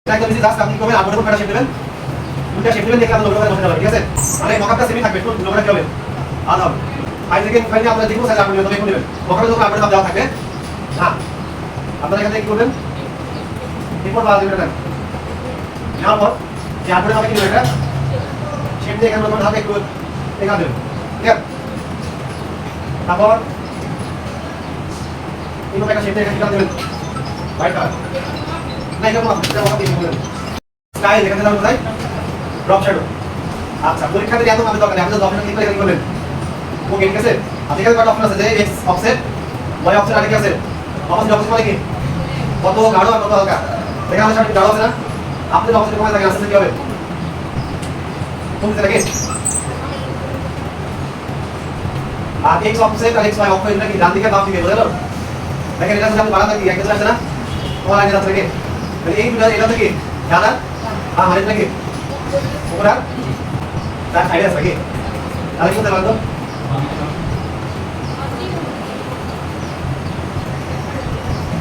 একদম easy just আপনি কি করবেন আটটা কাটা শেপ দেবেন দুটো শেপ দেবেন দেখে আপনি লোগো করে বসে যাবেন ঠিক আছে মানে মকআপটা সেমি থাকবে একটু লোগোটা কি হবে আলাদা হবে ফাইল থেকে ফাইলে আপনারা দেখুন সাইজ আপনি তবে করে নেবেন মকআপে যখন আপডেট দেওয়া থাকবে হ্যাঁ আপনারা এখান থেকে কি করবেন রিপোর্ট বাদ দিবেন না নেওয়ার পর যে আপডেট হবে কি এটা শেপ দিয়ে এখানে নতুন হাতে একটু দেখা দেবেন ঠিক আছে তারপর ইনো একটা শেপ দিয়ে এখানে দেবেন হোয়াইট কালার না এটা আপনি এটা মকআপ দিয়ে দিবেন স্টাইল এখানে দাও কোথায় ড্রপ শ্যাডো আচ্ছা পরীক্ষাতে এত ভাবে দরকার আপনি তো অপশন ক্লিক করে এখানে করলেন ওকে ঠিক আছে আপনি এখানে কত অপশন আছে যে এক্স অফসেট ওয়াই অফসেট আর কি আছে অফসেট অফসেট মানে কি কত গাঢ় আর কত হালকা এখানে আমাদের গাঢ় আছে না আপনি অফসেট কমায় থাকে আস্তে কি হবে কমতে থাকে আর এক্স অফসেট আর এক্স ওয়াই অফসেট এটা কি ডান দিকে বাম দিকে বুঝলো দেখেন এটা যদি আপনি বাড়াতে কি একটা আছে না তোমার আগে যাচ্ছে নাকি এই দুটো এটা থেকে জানা হ্যাঁ মানে নাকি ওরা তার সাইডে আছে নাকি তাহলে কি করতে পারতো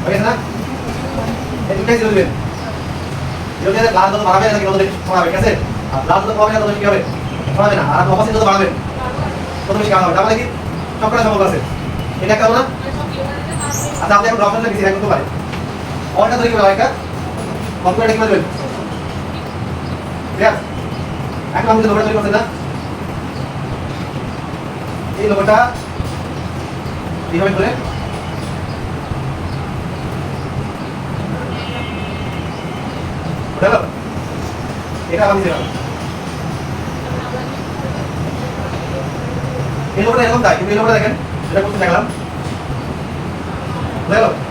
ওকে না এই দুটাই জিরো দিবেন জিরো দিয়ে লাল যত বাড়াবে নাকি তত বেশি কমাবে ঠিক আছে আর লাল যত কমাবে তত বেশি কি হবে কমাবে না আর আপনি অবশ্যই যত বাড়াবেন তত বেশি কাজ হবে তার মানে কি সবকটা সম্ভব আছে এটা কেমন না আচ্ছা আপনি এখন অপশনটা বেশি করতে পারেন অনটা তৈরি করবেন একটা কম্পিউটার কি করবেন ঠিক আছে এখন আমি যে লোগোটা তৈরি করছেন না এই লোগোটা এইভাবে করে বুঝলো এটা আমি দিলাম এই লোগোটা এরকম তাই কিন্তু এই লোগোটা দেখেন এটা করতে দেখলাম বুঝলো